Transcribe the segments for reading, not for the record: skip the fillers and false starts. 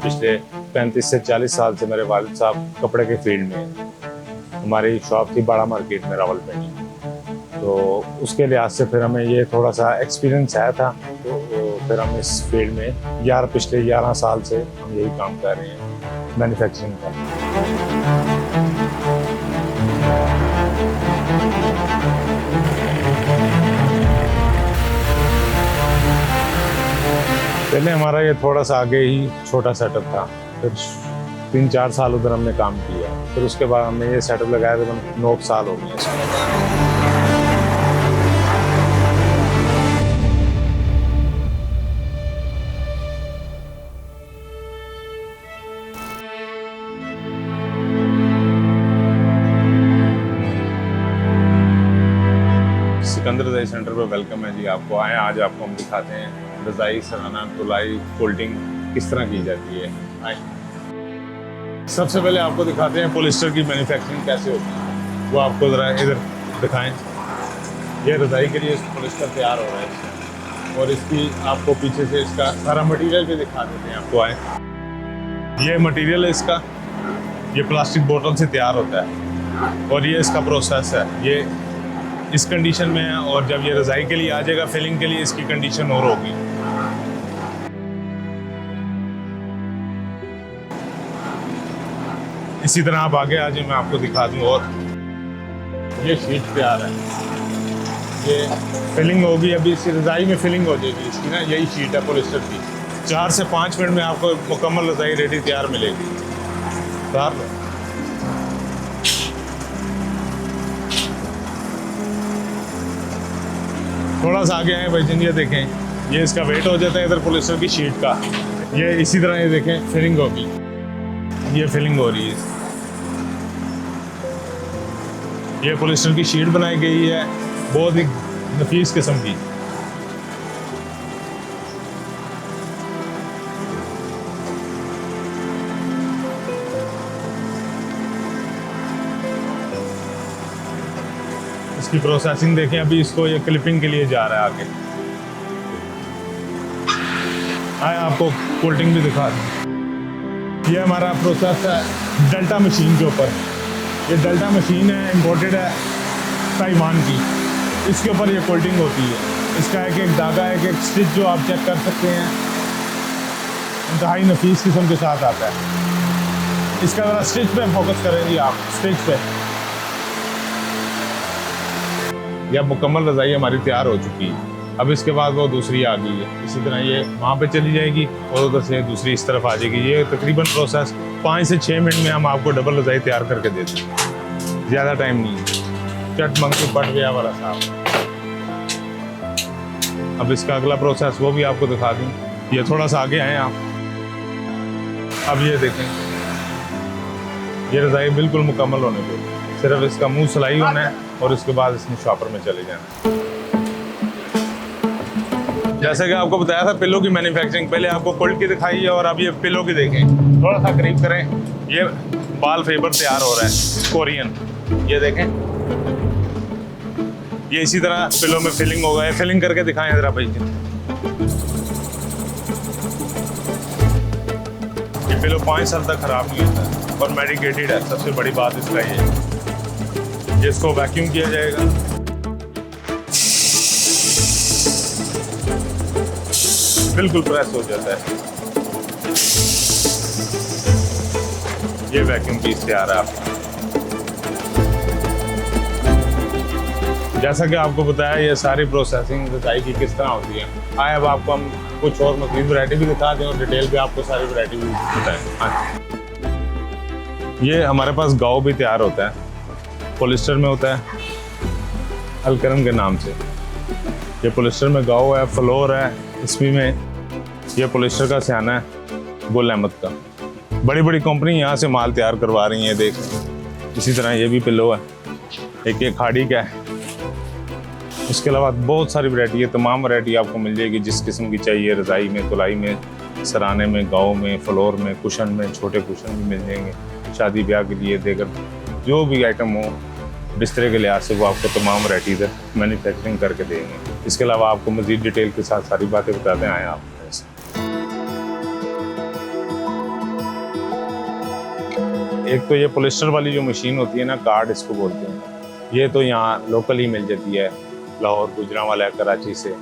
पिछले 35 से 40 साल से मेरे वालिद साहब कपड़े के फील्ड में हैं। हमारी शॉप थी बड़ा मार्केट में रावलपिंडी, तो उसके लिहाज से फिर हमें ये थोड़ा सा एक्सपीरियंस आया था, तो फिर हम इस फील्ड में पिछले 11 साल से हम यही काम कर रहे हैं, मैन्युफैक्चरिंग का। पहले हमारा ये थोड़ा सा आगे ही छोटा सेटअप था, फिर 3-4 साल उधर हमने काम किया, फिर उसके बाद हमने ये सेटअप लगाया तो 9 साल हो गए इसमें। सिकंदर रज़ाई सेंटर पे वेलकम है जी, आपको आए। आज आपको हम दिखाते हैं रज़ाई, सराना, तुलाई, फोल्डिंग किस तरह की जाती है। आए, सबसे पहले आपको दिखाते हैं पॉलिस्टर की मैन्युफैक्चरिंग कैसे होती है, वो आपको ज़रा इधर दिखाएं। ये रज़ाई के लिए पॉलिस्टर तैयार हो रहा है इसमें, और इसकी आपको पीछे से इसका सारा मटेरियल भी दिखा देते हैं आपको। आए, ये मटेरियल है इसका, ये प्लास्टिक बोतल से तैयार होता है, और ये इसका प्रोसेस है। ये इस कंडीशन में है, और जब ये रज़ाई के लिए आ जाएगा फिलिंग के लिए, इसकी कंडीशन और होगी। इसी तरह आप आगे आ जाए, मैं आपको दिखा दूँ। और ये शीट तैयार है, ये फिलिंग होगी, अभी इसी रज़ाई में फिलिंग हो जाएगी इसकी ना। यही शीट है पॉलिस्टर की। 4 से 5 मिनट में आपको मुकम्मल रज़ाई रेडी तैयार मिलेगी। थोड़ा सा आगे आए भाई जी, ये देखें, ये इसका वेट हो जाता है इधर पॉलिस्टर की शीट का। ये इसी तरह ये देखें फिलिंग होगी, ये फिलिंग हो रही है। ये पॉलिस्टर की शीट बनाई गई है, बहुत ही नफीस किस्म की। इसकी प्रोसेसिंग देखें, अभी इसको ये क्लिपिंग के लिए जा रहा है आगे। आए आपको फोल्डिंग भी दिखा दें। ये हमारा प्रोसेस है डेल्टा मशीन के ऊपर। ये डेल्टा मशीन है, इम्पोर्टेड है ताइवान की। इसके ऊपर ये फोल्डिंग होती है। इसका एक धागा, एक स्टिच जो आप चेक कर सकते हैं, इंतहाई नफीस किस्म के साथ आता है। इसका ज़रा स्टिच पे फोकस करेंगे आप, स्टिच पे। यह मुकम्मल रज़ाई हमारी तैयार हो चुकी है। अब इसके बाद वो दूसरी आ गई है, इसी तरह ये वहाँ पे चली जाएगी और उधर से दूसरी इस तरफ आ जाएगी। ये तकरीबन प्रोसेस 5 से 6 मिनट में हम आपको डबल रज़ाई तैयार करके देते हैं, ज़्यादा टाइम नहीं है। चट मंकी पट गया वाला साहब। अब इसका अगला प्रोसेस वो भी आपको दिखा दूँ। ये थोड़ा सा आगे आए आप। अब ये देखें, ये रज़ाई बिल्कुल मुकम्मल होने को, सिर्फ इसका मुंह सिलाई होना है और इसके बाद इसमें शॉपर में चले जाना। जैसे कि आपको बताया था पिलो की मैन्युफैक्चरिंग, पहले आपको कोल्ड की दिखाई है और अब ये पिलो की देखें। थोड़ा सा करीब करें। ये बाल फेबर तैयार हो रहा है कोरियन, ये देखें। ये इसी तरह पिलो में फिलिंग होगा। फिलिंग करके दिखाएं जरा भाई जी। ये पिलो 5 साल तक खराब नहीं होता और मेडिकेटेड है। सबसे बड़ी बात इसका ये इसको वैक्यूम किया जाएगा। बिल्कुल प्रेस हो जाता है। ये वैक्यूम पीस तैयार है आपका। जैसा कि आपको बताया, ये सारी प्रोसेसिंग रज़ाई की किस तरह होती है। आए अब आपको हम कुछ और मज़ीद वैरायटी भी दिखा दें और डिटेल पे आपको सारी वैरायटी भी बताएं। ये हमारे पास गाव भी तैयार होता है, पॉलिस्टर में होता है अलकरम के नाम से। ये पॉलिस्टर में गाव है, फ्लोर है, इसमें ये पॉलिस्टर का सियाना है गुल अहमद का। बड़ी बड़ी कंपनी यहाँ से माल तैयार करवा रही हैं, देख। इसी तरह ये भी पिलो है, एक खाड़ी का है। इसके अलावा बहुत सारी वैरायटी है, तमाम वैरायटी आपको मिल जाएगी जिस किस्म की चाहिए। रज़ाई में, तुलाई में, सराने में, गाँव में, फ्लोर में, कुशन में, छोटे कुशन भी मिल जाएंगे शादी ब्याह के लिए। देकर जो भी आइटम हो बिस्तरे के लिहाज से वो आपको तमाम वैराइटीज़ मैन्युफैक्चरिंग करके देंगे। इसके अलावा आपको मज़ीद डिटेल के साथ सारी बातें बताते आए आप। एक तो ये पॉलिस्टर वाली जो मशीन होती है ना, कार्ड इसको बोलते हैं, ये तो यहाँ लोकल ही मिल जाती है, लाहौर, गुजरांवाला, कराची से।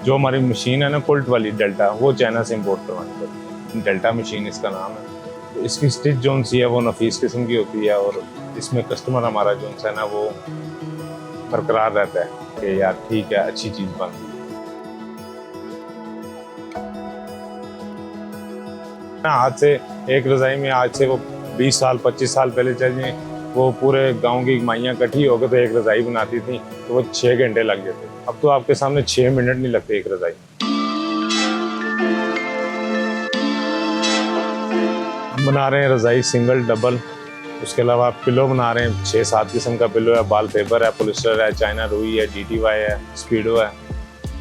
जो हमारी मशीन है ना कोल्ट वाली डेल्टा, वो चाइना से इंपोर्ट करवानी पड़ती है। डेल्टा मशीन इसका नाम है। तो इसकी स्टिच जो सी है वो नफीस किस्म की होती है और इसमें कस्टमर हमारा जो है ना वो बरकरार रहता है कि यार ठीक है, अच्छी चीज़ बन गई ना। आज से एक रज़ाई में आज से वो 20 साल 25 साल पहले चल जाए, वो पूरे गांव की माइयाँ इकट्ठी होकर तो एक रज़ाई बनाती थी, तो वो 6 घंटे लग जाते। अब तो आपके सामने 6 मिनट नहीं लगते एक रज़ाई। हम बना रहे हैं रज़ाई सिंगल, डबल, उसके अलावा पिलो बना रहे हैं। 6-7 किस्म का पिलो है, बाल पेपर है, पॉलिस्टर है, चाइना रुई है, DTY है, स्पीडो है।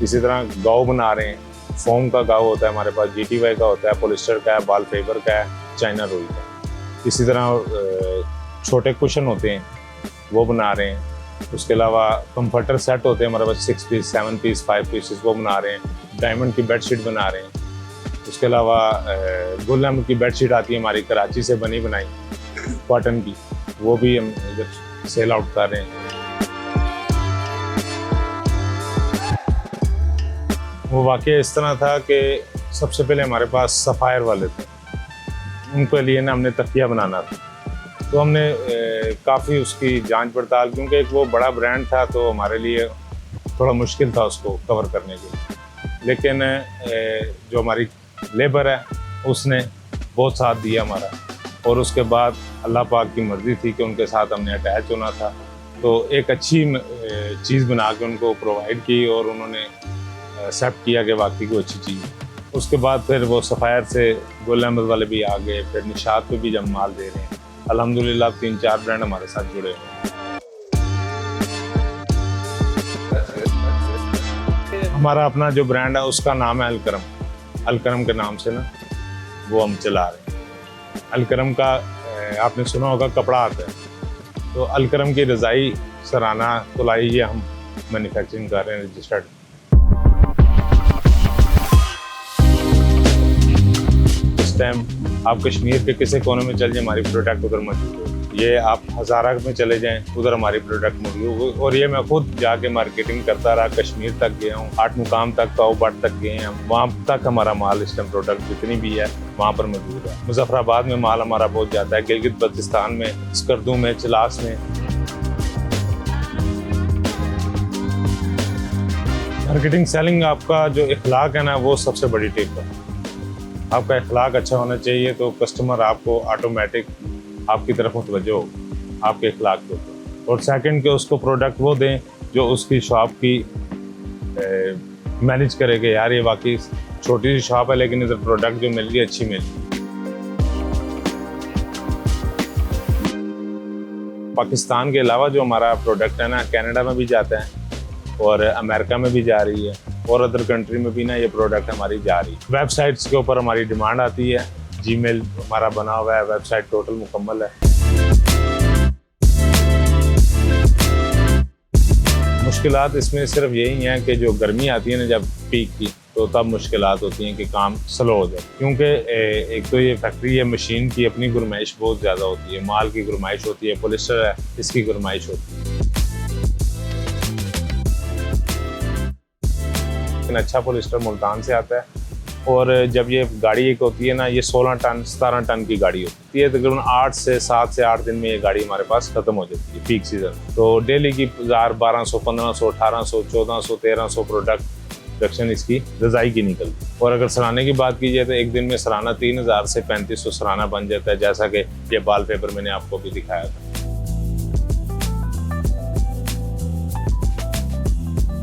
इसी तरह गाव बना रहे हैं। फोम का गाव होता है हमारे पास, DTY का होता है, पॉलिस्टर का है, बाल पेपर का है, चाइना रुई का। इसी तरह छोटे कुशन होते हैं वो बना रहे हैं। उसके अलावा कंफर्टर सेट होते हैं हमारे पास, 6 पीस, 7 पीस, 5 पीसेस, वो बना रहे हैं। डायमंड की बेडशीट बना रहे हैं। उसके अलावा गुलम की बेडशीट आती है हमारी, कराची से बनी बनाई, कॉटन की, वो भी हम इधर सेल आउट कर रहे हैं। वो वाक़या इस तरह था कि सबसे पहले हमारे पास सफ़ायर वाले थे, उनके लिए ना हमने तकिया बनाना था। तो हमने काफ़ी उसकी जांच पड़ताल, क्योंकि एक वो बड़ा ब्रांड था तो हमारे लिए थोड़ा मुश्किल था उसको कवर करने के लिए। लेकिन जो हमारी लेबर है उसने बहुत साथ दिया हमारा, और उसके बाद अल्लाह पाक की मर्ज़ी थी कि उनके साथ हमने अटैच होना था। तो एक अच्छी चीज़ बना के उनको प्रोवाइड की और उन्होंने एक्सेप्ट किया कि वाकई को अच्छी चीज़ है। उसके बाद फिर वो सफ़ायर से गुल अहमद वाले भी आ गए, फिर निशात पे भी जब माल दे रहे हैं। अल्हम्दुलिल्लाह 3-4 ब्रांड हमारे साथ जुड़े हुए हैं। हमारा अपना जो ब्रांड है उसका नाम है अलकरम। अलकरम के नाम से ना वो हम चला रहे हैं। अलकरम का आपने सुना होगा कपड़ा आता है, तो अलकरम की रज़ाई, सराना, तुलाई, ये हम मैन्युफैक्चरिंग कर रहे हैं रजिस्टर्ड। इस टाइम आप कश्मीर के किसी कोने में चल जाए, हमारी प्रोडक्ट उधर मौजूद है। ये आप हज़ारा में चले जाएं, उधर हमारी प्रोडक्ट मौजूद है। और ये मैं खुद जाके मार्केटिंग करता रहा, कश्मीर तक गया हूँ, 8 मुकाम तक, काओबाट तक गए हैं हम। वहाँ तक हमारा माल इस टाइम प्रोडक्ट जितनी भी है वहाँ पर मौजूद है। मुजफ्फराबाद में माल हमारा बहुत जाता है, गिलगित बल्तिस्तान में, स्कर्दू में, चिलास में। मार्केटिंग सेलिंग, आपका जो इखलाक है ना वो सबसे बड़ी टिप है। आपका इखलाक अच्छा होना चाहिए तो कस्टमर आपको ऑटोमेटिक आपकी तरफ मुतवज्जो हो आपके इखलाक के ऊपर। और सेकंड के उसको प्रोडक्ट वो दें जो उसकी शॉप की मैनेज करेगा, यार ये वाकई छोटी सी शॉप है लेकिन इधर प्रोडक्ट जो मिल रही है अच्छी मिल रही है। पाकिस्तान के अलावा जो हमारा प्रोडक्ट है ना, कनाडा में भी जाता है और अमेरिका में भी जा रही है, और अदर कंट्री में भी ना ये प्रोडक्ट हमारी जा रही है। वेबसाइट्स के ऊपर हमारी डिमांड आती है, जीमेल हमारा बना हुआ है, वेबसाइट टोटल मुकम्मल है। मुश्किलात इसमें सिर्फ यही हैं कि जो गर्मी आती है ना जब पीक की, तो तब मुश्किलात होती हैं कि काम स्लो हो जाए, क्योंकि एक तो ये फैक्ट्री है, मशीन की अपनी गुरमाइश बहुत ज़्यादा होती है, माल की गुरमाइश होती है, पॉलिस्टर है इसकी गुरमाइश होती है। अच्छा पॉलिस्टर मुल्तान से आता है, और जब ये गाड़ी एक होती है ना, ये 16 टन 17 टन की गाड़ी होती है, तकरीबन 7 से 8 दिन में ये गाड़ी हमारे पास ख़त्म हो जाती है पीक सीज़न। तो डेली की 1000, 1200, 1500, 1800, 1400, 1300 प्रोडक्शन इसकी रज़ाई की निकलती है। और अगर सराने की बात की जाए तो एक दिन में सराना 3000 से 3500 सराना बन जाता है, जैसा कि ये बाल पेपर मैंने आपको भी दिखाया था।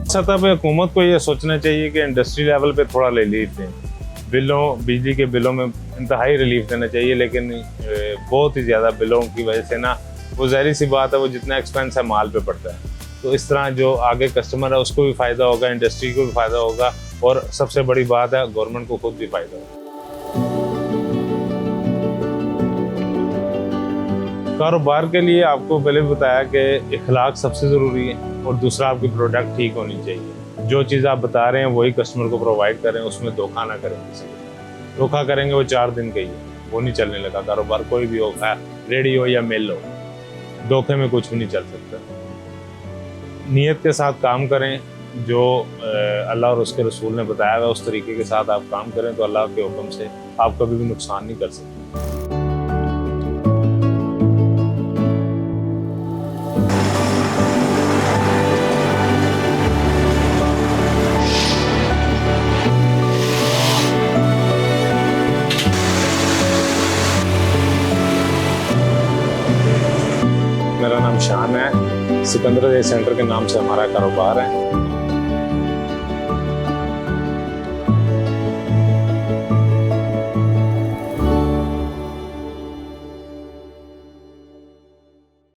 सतह पे हुकूमत को ये सोचना चाहिए कि इंडस्ट्री लेवल पे थोड़ा रिलीफ दें, बिलों, बिजली के बिलों में इंतहाई रिलीफ देना चाहिए, लेकिन बहुत ही ज़्यादा बिलों की वजह से ना, वो ज़ाहिर सी बात है, वो जितना एक्सपेंस है माल पे पड़ता है, तो इस तरह जो आगे कस्टमर है उसको भी फ़ायदा होगा, इंडस्ट्री को भी फ़ायदा होगा, और सबसे बड़ी बात है गवर्नमेंट को खुद भी फ़ायदा होगा। कारोबार के लिए आपको पहले भी बताया कि इखलाक सबसे ज़रूरी है, और दूसरा आपकी प्रोडक्ट ठीक होनी चाहिए। जो चीज़ आप बता रहे हैं वही कस्टमर को प्रोवाइड करें, उसमें धोखा ना करें किसी के साथ। धोखा करेंगे वो 4 दिन का ही है, वो नहीं चलने लगा कारोबार। कोई भी हो, रेडी हो या मिल हो, धोखे में कुछ भी नहीं चल सकता। नीयत के साथ काम करें, जो अल्लाह और उसके रसूल ने बताया हुआ उस तरीके के साथ आप काम करें तो अल्लाह के हुक्म से आप कभी भी नुकसान नहीं कर सकते। मेरा नाम शान है, सिकंदर सेंटर के नाम से हमारा कारोबार है।